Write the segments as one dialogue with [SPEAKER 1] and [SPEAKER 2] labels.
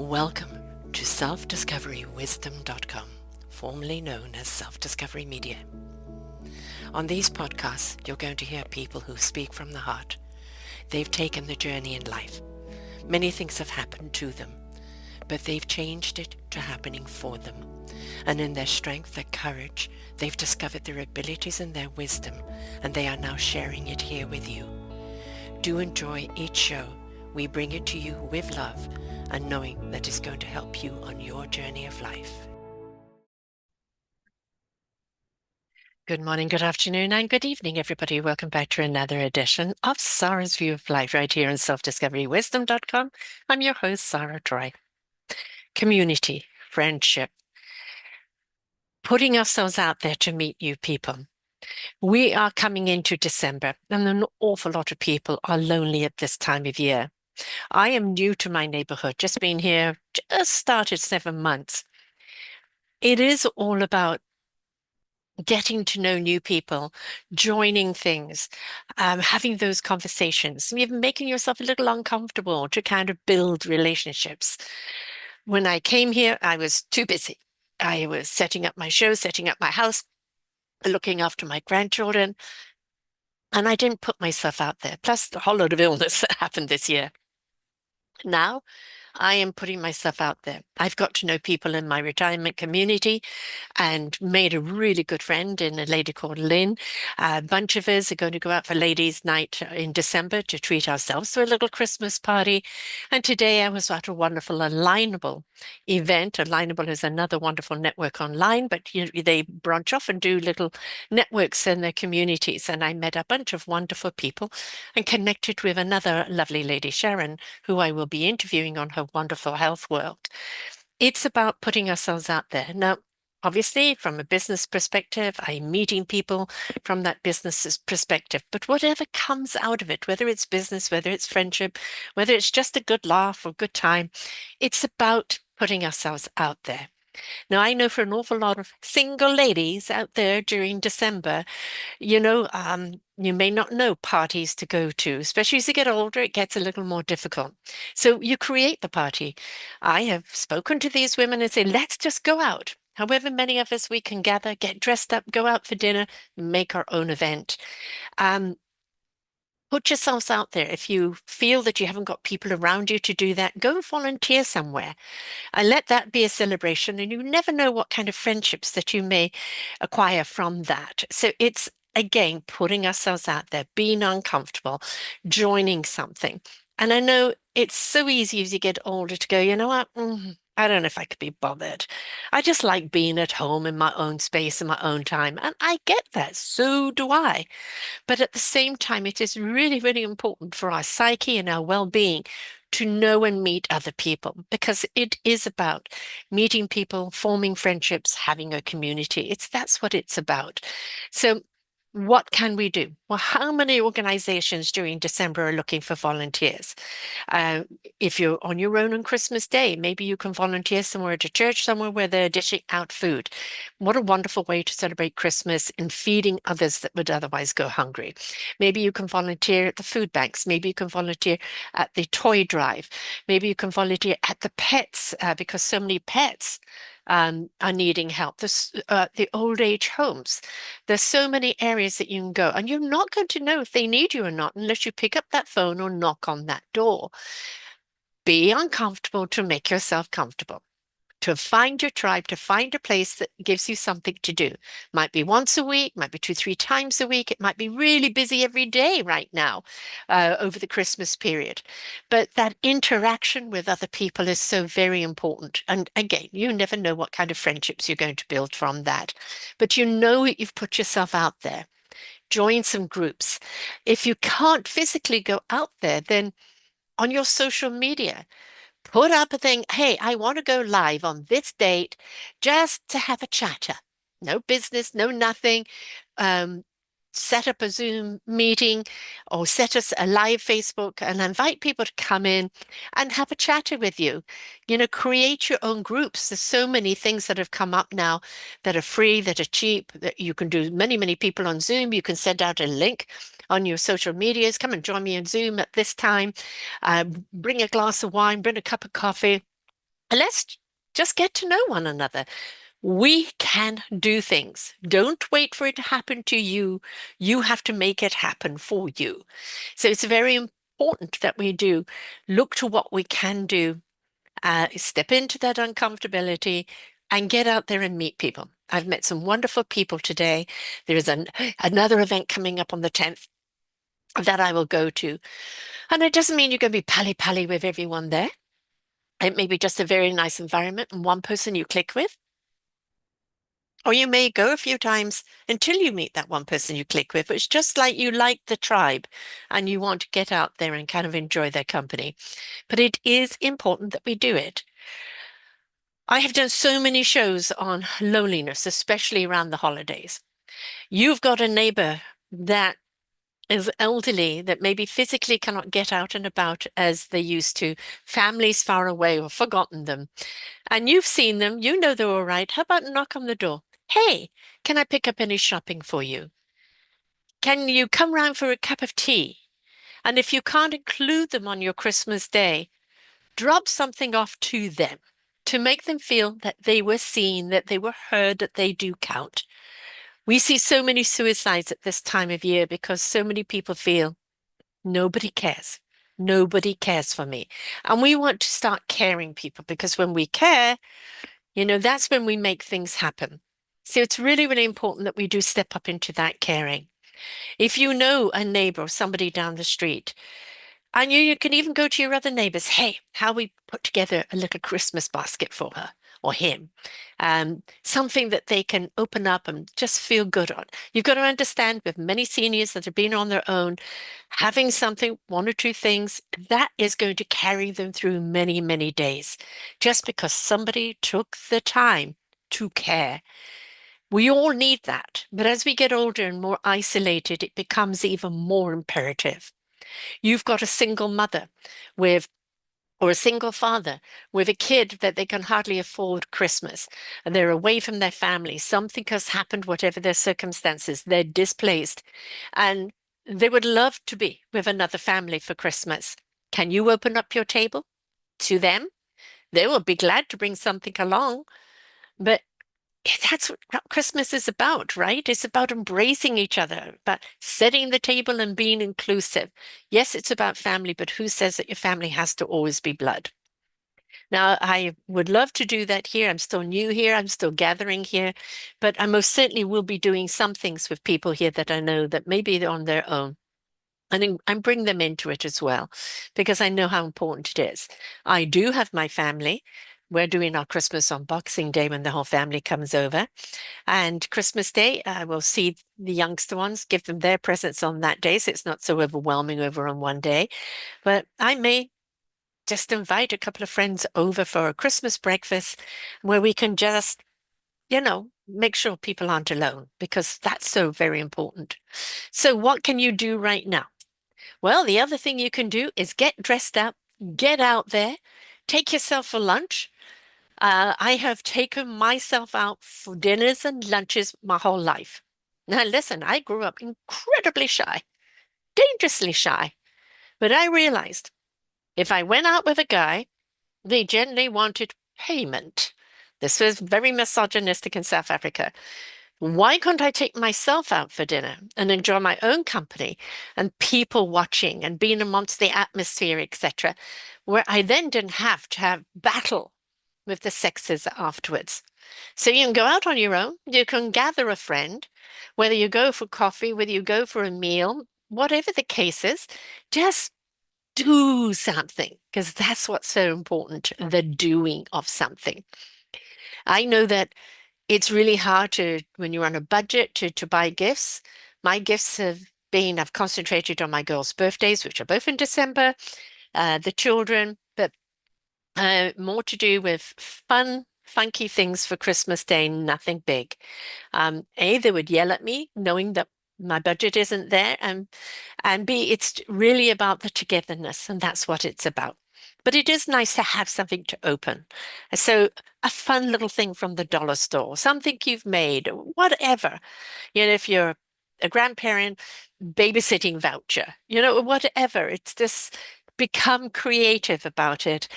[SPEAKER 1] Welcome to selfdiscoverywisdom.com, formerly known as Self-Discovery Media. On these podcasts, you're going to hear people who speak from the heart. They've taken the journey in life. Many things have happened to them, but they've changed it to happening for them. And in their strength, their courage, they've discovered their abilities and their wisdom, and they are now sharing it here with you. Do enjoy each show. We bring it to you with love and knowing that it's going to help you on your journey of life. Good morning, good afternoon, and good evening, everybody. Welcome back to another edition of Sarah's View of Life right here on selfdiscoverywisdom.com. I'm your host, Sarah Troy. Community, friendship, putting ourselves out there to meet new people. We are coming into December, and an awful lot of people are lonely at this time of year. I am new to my neighborhood, just been here, just started 7 months. It is all about getting to know new people, joining things, having those conversations, even making yourself a little uncomfortable to kind of build relationships. When I came here, I was too busy. I was setting up my show, setting up my house, looking after my grandchildren, and I didn't put myself out there. Plus, the whole lot of illness that happened this year. Now, I am putting myself out there. I've got to know people in my retirement community and made a really good friend in a lady called Lynn. A bunch of us are going to go out for ladies' night in December to treat ourselves to a little Christmas party. And today I was at a wonderful Alignable event. Alignable is another wonderful network online, but they branch off and do little networks in their communities. And I met a bunch of wonderful people and connected with another lovely lady, Sharon, who I will be interviewing on her wonderful health world. It's about putting ourselves out there. Now, obviously, from a business perspective, I'm meeting people from that business's perspective. But whatever comes out of it, whether it's business, whether it's friendship, whether it's just a good laugh or good time, it's about putting ourselves out there. Now, I know for an awful lot of single ladies out there during December, you may not know parties to go to, especially as you get older, it gets a little more difficult. So you create the party. I have spoken to these women and say, let's just go out. However many of us we can gather, get dressed up, go out for dinner, make our own event. Put yourselves out there. If you feel that you haven't got people around you to do that, go volunteer somewhere. And let that be a celebration. And you never know what kind of friendships that you may acquire from that. So it's, again, putting ourselves out there, being uncomfortable, joining something. And I know it's so easy as you get older to go, you know what? I don't know if I could be bothered. I just like being at home in my own space in my own time. And I get that. So do I. But at the same time, it is really, really important for our psyche and our well-being to know and meet other people, because it is about meeting people, forming friendships, having a community. That's what it's about. So what can we do? Well, how many organizations during December are looking for volunteers? If you're on your own on Christmas Day, maybe you can volunteer somewhere at a church, somewhere where they're dishing out food. What a wonderful way to celebrate Christmas and feeding others that would otherwise go hungry. Maybe you can volunteer at the food banks. Maybe you can volunteer at the toy drive. Maybe you can volunteer at the pets, because so many pets are needing help. The old age homes. There's so many areas that you can go, and you're not going to know if they need you or not unless you pick up that phone or knock on that door. Be uncomfortable to make yourself comfortable. To find your tribe, to find a place that gives you something to do. Might be once a week, might be 2, 3 times a week. It might be really busy every day right now over the Christmas period. But that interaction with other people is so very important. And again, you never know what kind of friendships you're going to build from that. But you know you've put yourself out there. Join some groups. If you can't physically go out there, then on your social media, put up a thing. Hey, I want to go live on this date just to have a chatter. No business, no nothing. Um, Set up a Zoom meeting or set us a live Facebook and invite people to come in and have a chatter with you. Create your own groups. There's so many things that have come up now that are free, that are cheap, that you can do many, many people on Zoom. You can send out a link on your social medias. Come and join me on Zoom at this time. Bring a glass of wine, bring a cup of coffee. And let's just get to know one another. We can do things. Don't wait for it to happen to you. You have to make it happen for you. So it's very important that we do look to what we can do, step into that uncomfortability, and get out there and meet people. I've met some wonderful people today. There is another event coming up on the 10th that I will go to. And it doesn't mean you're going to be pally-pally with everyone there. It may be just a very nice environment and one person you click with. Or you may go a few times until you meet that one person you click with. It's just like you like the tribe and you want to get out there and kind of enjoy their company. But it is important that we do it. I have done so many shows on loneliness, especially around the holidays. You've got a neighbor that is elderly that maybe physically cannot get out and about as they used to, families far away or forgotten them. And you've seen them, you know they're all right. How about knock on the door? Hey, can I pick up any shopping for you? Can you come round for a cup of tea? And if you can't include them on your Christmas day, drop something off to them to make them feel that they were seen, that they were heard, that they do count. We see so many suicides at this time of year because so many people feel nobody cares. Nobody cares for me. And we want to start caring people because when we care, that's when we make things happen. So it's really, really important that we do step up into that caring. If you know a neighbor or somebody down the street, and you can even go to your other neighbors, hey, how we put together a little Christmas basket for her or him, something that they can open up and just feel good on. You've got to understand with many seniors that have been on their own, having something, one or two things, that is going to carry them through many, many days, just because somebody took the time to care. We all need that. But as we get older and more isolated, it becomes even more imperative. You've got a single mother with, or a single father with a kid that they can hardly afford Christmas, and they're away from their family. Something has happened, whatever their circumstances, they're displaced, and they would love to be with another family for Christmas. Can you open up your table to them? They will be glad to bring something along, but that's what Christmas is about, right? It's about embracing each other, about setting the table and being inclusive. Yes, it's about family, but who says that your family has to always be blood? Now, I would love to do that here. I'm still new here. I'm still gathering here, but I most certainly will be doing some things with people here that I know that maybe they're on their own. And bring them into it as well, because I know how important it is. I do have my family. We're doing our Christmas on Boxing Day when the whole family comes over. And Christmas Day, I will see the youngster ones, give them their presents on that day. So it's not so overwhelming over on one day. But I may just invite a couple of friends over for a Christmas breakfast where we can just, make sure people aren't alone because that's so very important. So what can you do right now? Well, the other thing you can do is get dressed up, get out there, take yourself for lunch. I have taken myself out for dinners and lunches my whole life. Now, listen, I grew up incredibly shy, dangerously shy, but I realized if I went out with a guy, they generally wanted payment. This was very misogynistic in South Africa. Why couldn't I take myself out for dinner and enjoy my own company and people watching and being amongst the atmosphere, etc., where I then didn't have to have battle with the sexes afterwards. So you can go out on your own, you can gather a friend, whether you go for coffee, whether you go for a meal, whatever the case is, just do something because that's what's so important, the doing of something. I know that it's really hard to, when you're on a budget, to buy gifts. My gifts I've concentrated on my girls' birthdays, which are both in December, the children, but more to do with fun, funky things for Christmas Day, nothing big. A, they would yell at me, knowing that my budget isn't there, and B, it's really about the togetherness, and that's what it's about. But it is nice to have something to open. So a fun little thing from the dollar store, something you've made, whatever. If you're a grandparent, babysitting voucher, whatever. It's just become creative about it.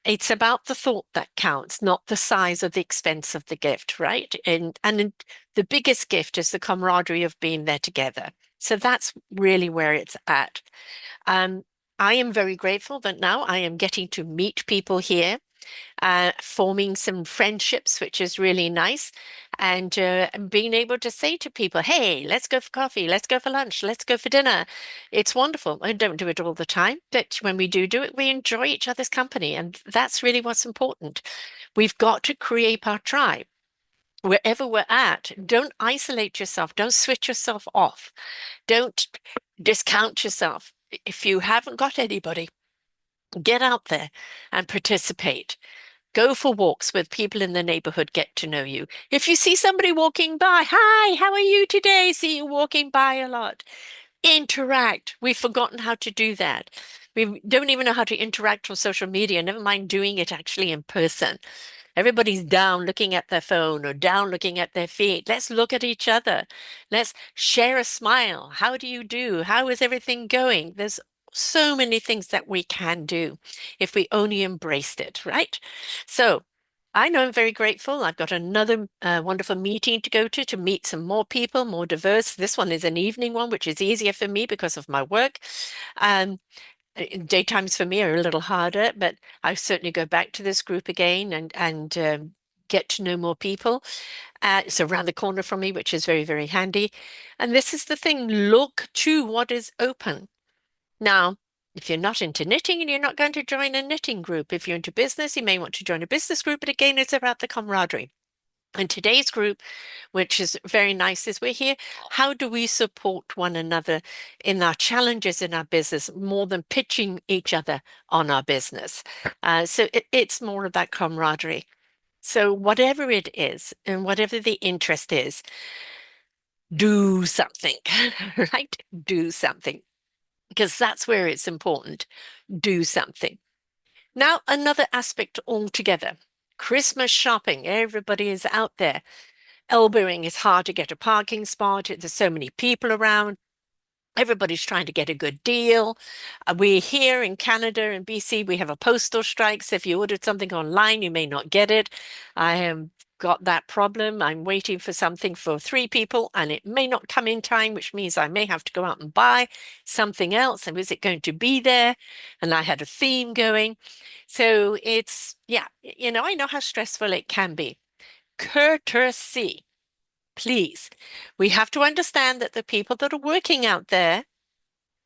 [SPEAKER 1] It's about the thought that counts, not the size or the expense of the gift, right? And the biggest gift is the camaraderie of being there together. So that's really where it's at. Um, I am very grateful that now I am getting to meet people here, forming some friendships, which is really nice, and being able to say to people, "Hey, let's go for coffee, let's go for lunch, let's go for dinner." It's wonderful. I don't do it all the time, but when we do it, we enjoy each other's company, and that's really what's important. We've got to create our tribe. Wherever we're at, don't isolate yourself. Don't switch yourself off. Don't discount yourself. If you haven't got anybody, get out there and participate. Go for walks with people in the neighborhood, get to know you. If you see somebody walking by, hi, how are you today? See you walking by a lot. Interact. We've forgotten how to do that. We don't even know how to interact on social media, never mind doing it actually in person. Everybody's down looking at their phone or down looking at their feet. Let's look at each other. Let's share a smile. How do you do? How is everything going? There's so many things that we can do if we only embraced it, right? So I know I'm very grateful. I've got another wonderful meeting to go to meet some more people, more diverse. This one is an evening one, which is easier for me because of my work. Um, Daytimes for me are a little harder, but I certainly go back to this group again and get to know more people. It's around the corner from me, which is very, very handy. And this is the thing, look to what is open. Now, if you're not into knitting and you're not going to join a knitting group, if you're into business, you may want to join a business group, but again, it's about the camaraderie. And today's group, which is very nice, is we're here. How do we support one another in our challenges in our business more than pitching each other on our business? It's more about camaraderie. So whatever it is and whatever the interest is, do something, right? Do something, because that's where it's important. Do something. Now, another aspect altogether. Christmas shopping. Everybody is out there. Elbowing is hard to get a parking spot. There's so many people around. Everybody's trying to get a good deal. We're here in Canada and BC. We have a postal strike. So if you ordered something online, you may not get it. I have got that problem. I'm waiting for something for 3 people and it may not come in time, which means I may have to go out and buy something else. And is it going to be there? And I had a theme going. So it's, yeah, I know how stressful it can be. Courtesy. Please, we have to understand that the people that are working out there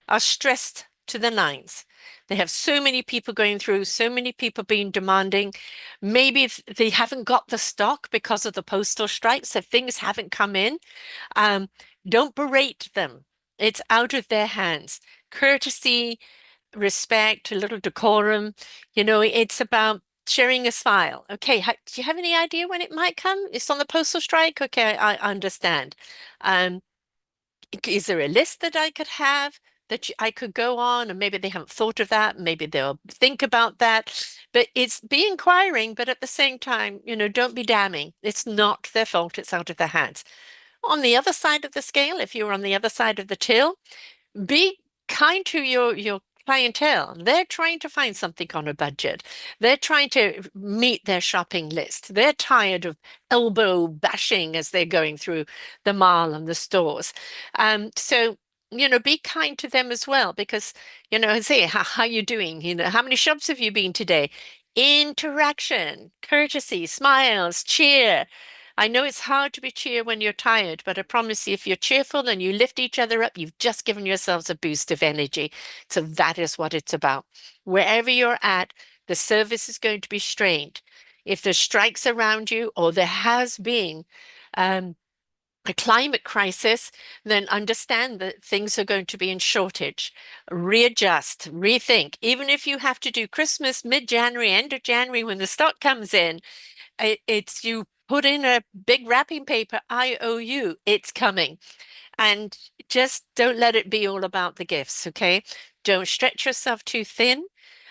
[SPEAKER 1] are stressed to the nines. They have so many people going through, so many people being demanding. Maybe they haven't got the stock because of the postal strike, so things haven't come in. Um, don't berate them. It's out of their hands. Courtesy, respect, a little decorum. It's about sharing a smile. Okay, do you have any idea when it might come? It's on the postal strike. Okay, I understand. Um, is there a list that I could have that I could go on? And maybe they haven't thought of that. Maybe they'll think about that. But it's be inquiring, but at the same time, don't be damning. It's not their fault. It's out of their hands. On the other side of the scale, if you're on the other side of the till, be kind to your clientele. They're trying to find something on a budget. They're trying to meet their shopping list. They're tired of elbow bashing as they're going through the mall and the stores. So be kind to them as well because, say, how you doing? How many shops have you been today? Interaction, courtesy, smiles, cheer. I know it's hard to be cheer when you're tired, but I promise you, if you're cheerful and you lift each other up, you've just given yourselves a boost of energy. So that is what it's about. Wherever you're at, the service is going to be strained. If there's strikes around you, or there has been um, a climate crisis, then understand that things are going to be in shortage. Readjust, rethink. Even if you have to do Christmas mid-January, end of January, when the stock comes in, it's you put in a big wrapping paper, IOU, it's coming. And just don't let it be all about the gifts, okay? Don't stretch yourself too thin.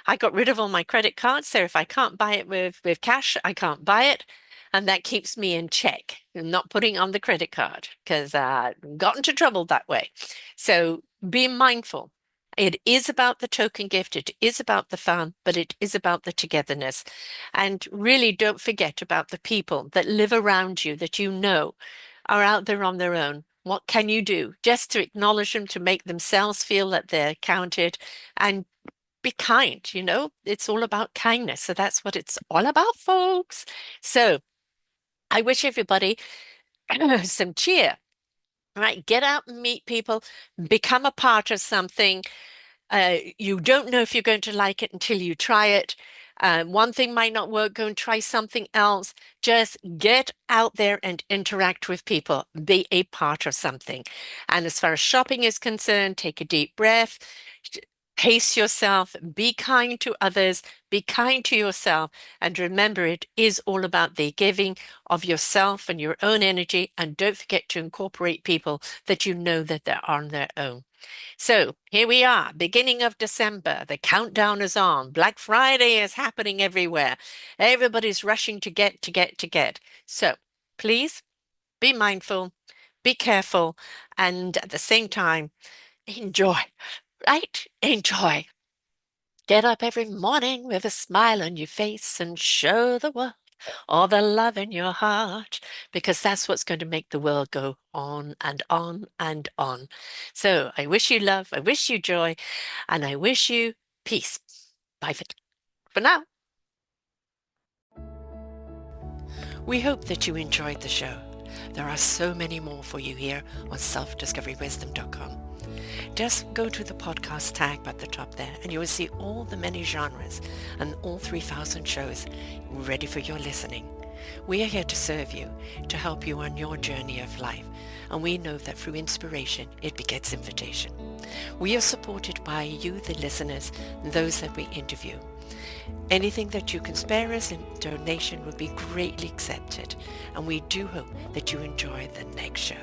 [SPEAKER 1] I got rid of all my credit cards, so if I can't buy it with cash, I can't buy it. And that keeps me in check. I'm not putting on the credit card because I got into trouble that way. So be mindful. It is about the token gift. It is about the fun, but it is about the togetherness. And really don't forget about the people that live around you that you know are out there on their own. What can you do just to acknowledge them, to make themselves feel that they're counted and be kind? It's all about kindness. So that's what it's all about, folks. So I wish everybody some cheer. Right, get out and meet people, become a part of something. You don't know if you're going to like it until you try it. One thing might not work, go and try something else. Just get out there and interact with people. Be a part of something. And as far as shopping is concerned, take a deep breath, pace yourself, be kind to others, be kind to yourself. And remember, it is all about the giving of yourself and your own energy. And don't forget to incorporate people that you know that they're on their own. So here we are, beginning of December. The countdown is on. Black Friday is happening everywhere. Everybody's rushing to get. So please be mindful, be careful, and at the same time, enjoy, right? Enjoy. Get up every morning with a smile on your face and show the world all the love in your heart, because that's what's going to make the world go on and on and on. So I wish you love, I wish you joy, and I wish you peace. Bye for now. We hope that you enjoyed the show. There are so many more for you here on selfdiscoverywisdom.com. Just go to the podcast tag at the top there and you will see all the many genres and all 3,000 shows ready for your listening. We are here to serve you, to help you on your journey of life, and we know that through inspiration it begets invitation. We are supported by you, the listeners, and those that we interview. Anything that you can spare us in donation would be greatly accepted, and we do hope that you enjoy the next show.